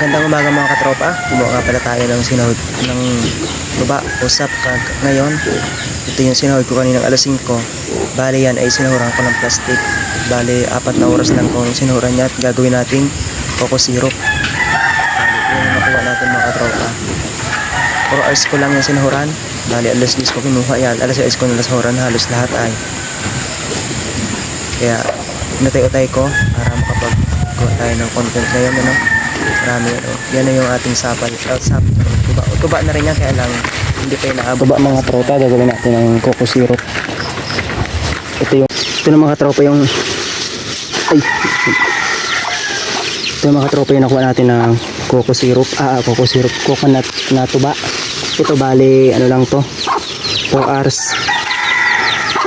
Magandang umaga mga katropa. Kumuha nga pala tayo ng sinahod ng tuba usap ngayon. Ito yung sinahod ko kaninang alas 5. Bali yan ay sinahuran ko ng plastic. Bali 4 na oras lang kung sinahuran niya at gagawin nating coco syrup. Bali yung nakuha natin mga katropa. 4 hours ko lang yung sinahuran. Bali alas 10 ko kinuha yan. Alas 6 ko nasahuran halos lahat ay. Kaya natay-utay ko para makapag-gawa tayo ng content ngayon, ano. Marami, ano. Yan na yung ating sapal. Tuba na rin yan, kaya lang hindi pa inaabot. Tuba mga tropa, gagawin natin ng coco syrup. Ito na mga tropa yung ito mga tropa yung nakuha natin ng coco syrup. Coco syrup, coconut na tuba. Ito bali, ano lang to, 4 hours.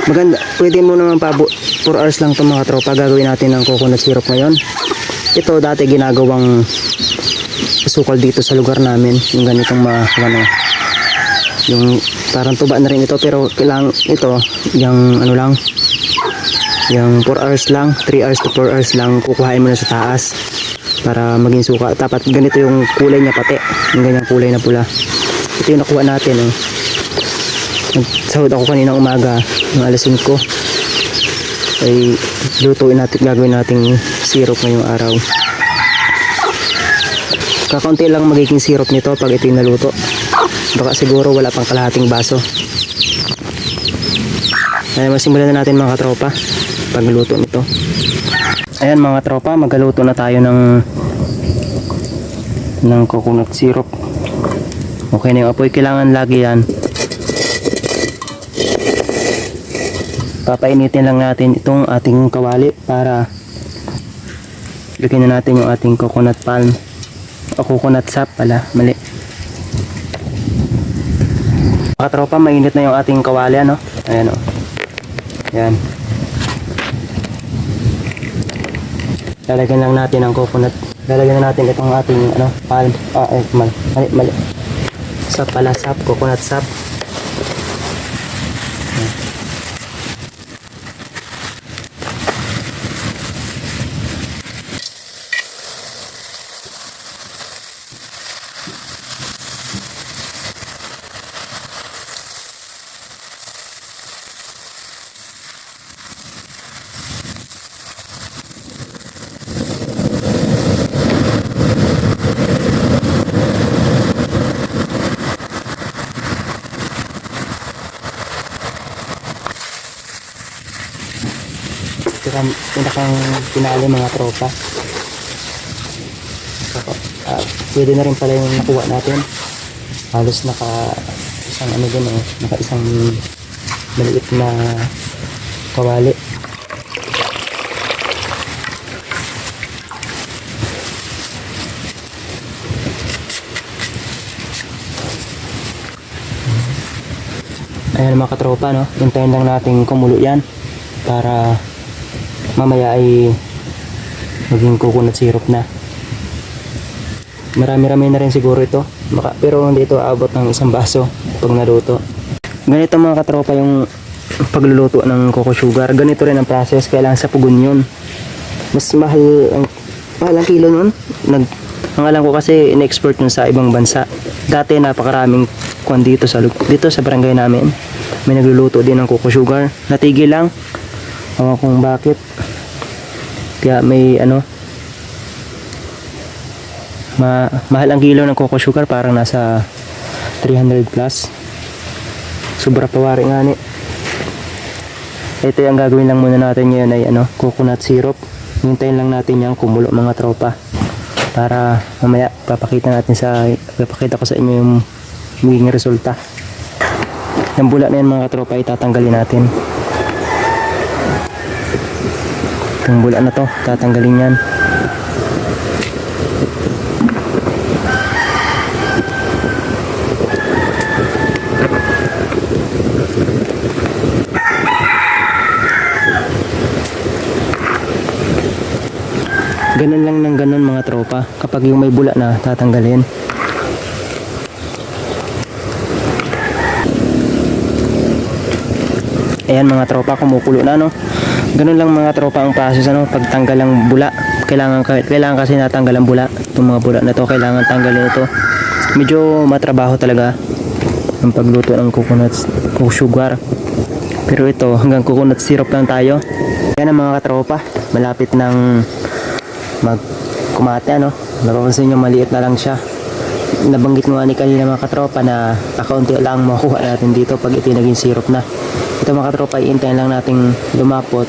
Maganda, pwede mo naman pa 4 hours lang to mga tropa. Gagawin natin ng coconut syrup ngayon. Ito dati ginagawang sukal dito sa lugar namin, yung ganitong yung parang tuba na rin ito, pero kailangan ito yung ano lang, yung 4 hours lang, 3 hours to 4 hours lang kukuhain mo na sa taas para maging suka. Dapat ganito yung kulay niya pati, yung ganyang kulay na pula. Ito yung nakuha natin. Nagsahod ako kaninang umaga ng alas 5 ay lutuin natin, gagawin nating syrup ngayong araw. Kakaunti lang magiging syrup nito pag ito yung naluto. Baka siguro wala pang kalahating baso. Ayan, masimulan na natin mga katropa pagluto nito. Ayan mga tropa, magluto na tayo ng coconut syrup. Okay na yung apoy, kailangan lagi yan. Papainitin lang natin itong ating kawali para lagyan na natin yung ating coconut palm o coconut sap pala, mali. Mga tropa, mainit na yung ating kawali, ano? Ayan o. Ayan. Lalagyan lang natin ang coconut. Lalagyan na natin itong ating palm. Mali. Sap pala, sap, coconut sap. Ayan. Pinakang pinali mga tropa. Pwede na rin pala yung nakuha natin. Halos naka isang naka isang maliit na kawali. Ayan mga katropa, no? Hintayin lang natin kumulo yan para mamaya ay maging coconut syrup na. Marami-rami na rin siguro ito, pero hindi ito abot ng isang baso pag naluto. Ganito mga katropa yung pagluluto ng coco sugar. Ganito rin ang process, kailangan sa pugon yun. Mas mahal ang kilo nun. Ang alam ko kasi in-export yun sa ibang bansa. Dati napakaraming kwan dito sa barangay namin. May nagluluto din ng coco sugar. Natigil lang. Ewan kung bakit. Kaya may mahal ang kilo ng coco sugar, parang nasa 300 plus. Sobra pawari nga ni. Ito yung gagawin lang muna natin ngayon ay coconut syrup. Hintayin lang natin yung kumulo mga tropa. Para mamaya papakita ko sa inyo yung magiging resulta. Yung bula na yan mga tropa itatanggalin natin. Yung bula na to, tatanggalin yan. Ganun lang ng ganun mga tropa. Kapag yung may bula na, tatanggalin. Ayan mga tropa, kumukulo na, no? Ganun lang mga tropa ang process, pagtanggal ng bula. Kailangan kasi natanggal ang bula. Itong mga bula na to, kailangan tanggalin ito. Medyo matrabaho talaga ang pagluto ng coconut sugar. Pero ito, hanggang coconut syrup lang tayo. Yan ang mga katropa. Malapit ng kumate, ano. Napapansin nyo, maliit na lang siya. Nabanggit mo nga ni kanina mga katropa na akaunti lang makuha natin dito pag ito naging syrup na. Ito mga katropa, iintayin lang nating lumapot.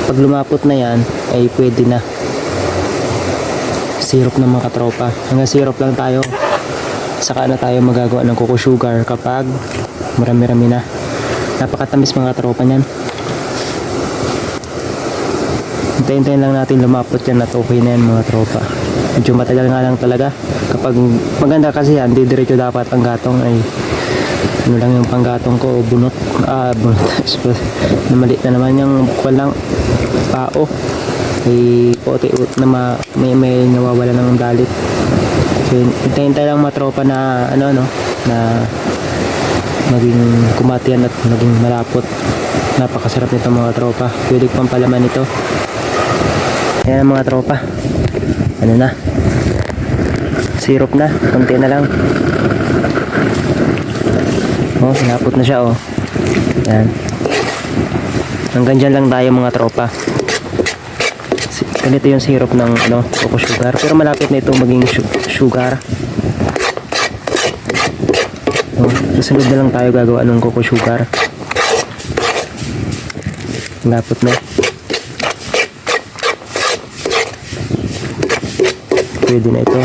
Pag lumapot na yan, ay pwede na. Syrup na mga katropa. Hanggang syrup lang tayo. Saka na tayo magagawa ng coco sugar kapag marami-rami na. Napakatamis mga katropa niyan. Hintayin lang natin lumapot yan at okay na yan mga tropa. Medyo matagal nga lang talaga. Kapag maganda kasi yan, di diretso dapat ang gatong ay ano lang yung panggatong ko, bunot. Bunot. Maliit na naman yung walang pao. Ay puti na may nawawala ng dalit. So, hintayin lang mga tropa na na maging kumatian at maging malapot. Napakasarap nito mga tropa. Pwede pang palaman ito. Ayan mga tropa. Ano na? Syrup na. Konti na lang. Oh, malapot na siya oh. Ayan. Hanggang dyan lang tayo mga tropa. Ganito yung syrup ng coco sugar. Pero malapit na ito maging sugar. Susunod na lang tayo gagawa ng coco sugar. Lapot na. Pwede na ito.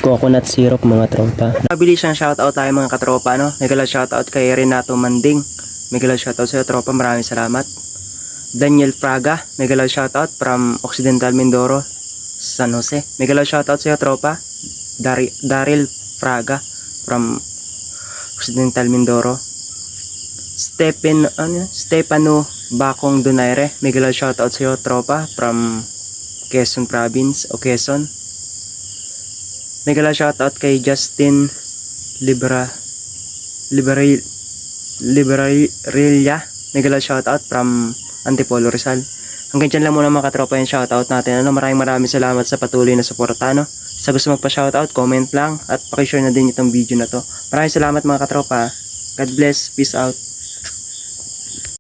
Coconut syrup mga tropa. Mabilis siyang shoutout tayo mga katropa, no? Megala shoutout kay Renato Manding. Megala shoutout sa iyo tropa, maraming salamat. Daniel Fraga, megala shoutout from Occidental Mindoro, San Jose. Megala shoutout sa iyo tropa. Daryl Fraga from Occidental Mindoro. Stefano Bakong Donaire, megala shoutout sa iyo tropa from Quezon Province o Quezon. Megala shoutout kay Justin Liberalia. Megala shoutout from Antipolo Rizal. Hanggang dyan lang muna mga katropa yung shoutout natin. Maraming salamat sa patuloy na suporta. Sa gusto magpa-shoutout, comment lang at pakishare na din itong video na to. Maraming salamat mga katropa. God bless. Peace out.